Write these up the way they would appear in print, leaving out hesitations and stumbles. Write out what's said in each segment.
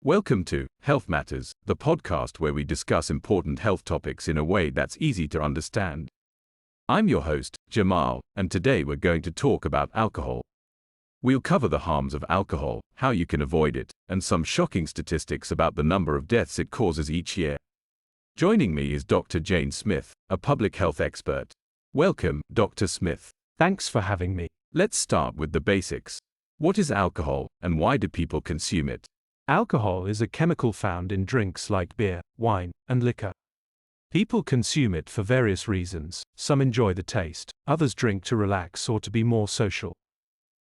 Welcome to Health Matters, the podcast where we discuss important health topics in a way that's easy to understand. I'm your host, Jamal, and today we're going to talk about alcohol. We'll cover the harms of alcohol, how you can avoid it, and some shocking statistics about the number of deaths it causes each year. Joining me is Dr. Jane Smith, a public health expert. Welcome, Dr. Smith. Thanks for having me. Let's start with the basics. What is alcohol, and why do people consume it? Alcohol is a chemical found in drinks like beer, wine, and liquor. People consume it for various reasons. Some enjoy the taste, others drink to relax or to be more social.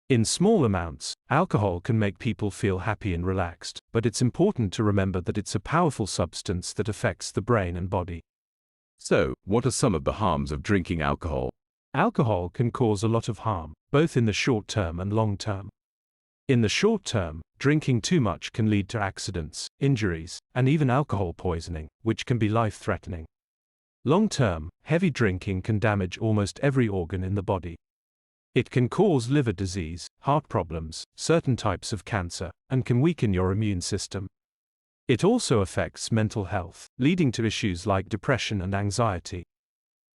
In small amounts, alcohol can make people feel happy and relaxed, but it's important to remember that it's a powerful substance that affects the brain and body. So, what are some of the harms of drinking alcohol? Alcohol can cause a lot of harm, both in the short term and long term. In the short term, drinking too much can lead to accidents, injuries, and even alcohol poisoning, which can be life-threatening. Long term, heavy drinking can damage almost every organ in the body. It can cause liver disease, heart problems, certain types of cancer, and can weaken your immune system. It also affects mental health, leading to issues like depression and anxiety.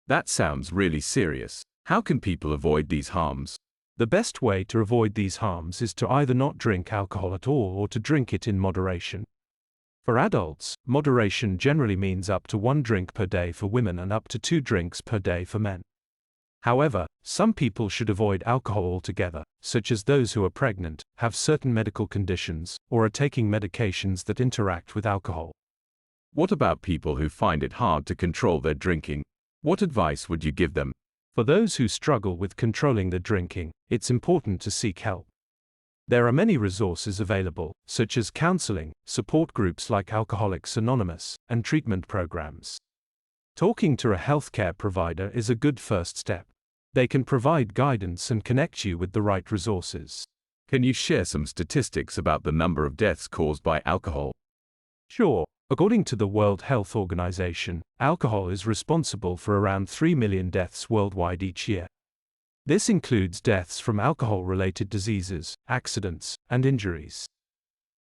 That sounds really serious. How can people avoid these harms? The best way to avoid these harms is to either not drink alcohol at all or to drink it in moderation. For adults, moderation generally means up to 1 drink per day for women and up to 2 drinks per day for men. However, some people should avoid alcohol altogether, such as those who are pregnant, have certain medical conditions, or are taking medications that interact with alcohol. What about people who find it hard to control their drinking? What advice would you give them? For those who struggle with controlling their drinking, it's important to seek help. There are many resources available, such as counseling, support groups like Alcoholics Anonymous, and treatment programs. Talking to a healthcare provider is a good first step. They can provide guidance and connect you with the right resources. Can you share some statistics about the number of deaths caused by alcohol? Sure. According to the World Health Organization, alcohol is responsible for around 3 million deaths worldwide each year. This includes deaths from alcohol-related diseases, accidents, and injuries.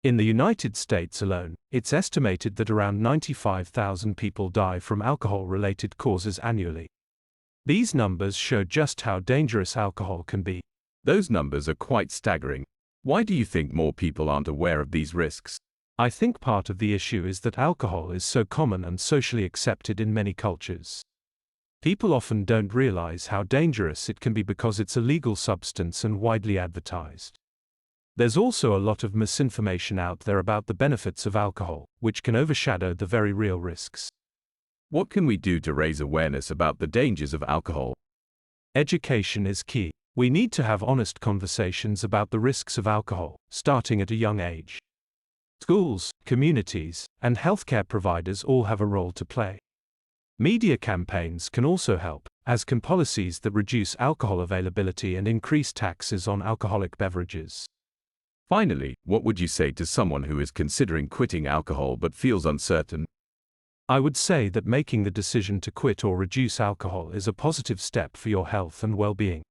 In the United States alone, it's estimated that around 95,000 people die from alcohol-related causes annually. These numbers show just how dangerous alcohol can be. Those numbers are quite staggering. Why do you think more people aren't aware of these risks? I think part of the issue is that alcohol is so common and socially accepted in many cultures. People often don't realize how dangerous it can be because it's a legal substance and widely advertised. There's also a lot of misinformation out there about the benefits of alcohol, which can overshadow the very real risks. What can we do to raise awareness about the dangers of alcohol? Education is key. We need to have honest conversations about the risks of alcohol, starting at a young age. Schools, communities, and healthcare providers all have a role to play. Media campaigns can also help, as can policies that reduce alcohol availability and increase taxes on alcoholic beverages. Finally, what would you say to someone who is considering quitting alcohol but feels uncertain? I would say that making the decision to quit or reduce alcohol is a positive step for your health and well-being.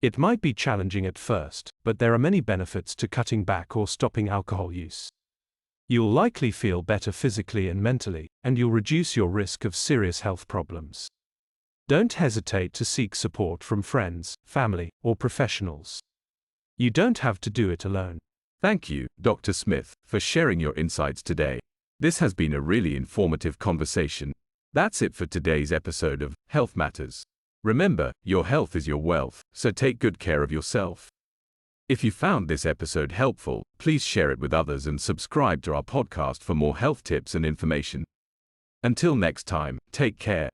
It might be challenging at first, but there are many benefits to cutting back or stopping alcohol use. You'll likely feel better physically and mentally, and you'll reduce your risk of serious health problems. Don't hesitate to seek support from friends, family, or professionals. You don't have to do it alone. Thank you, Dr. Smith, for sharing your insights today. This has been a really informative conversation. That's it for today's episode of Health Matters. Remember, your health is your wealth, so take good care of yourself. If you found this episode helpful, please share it with others and subscribe to our podcast for more health tips and information. Until next time, take care.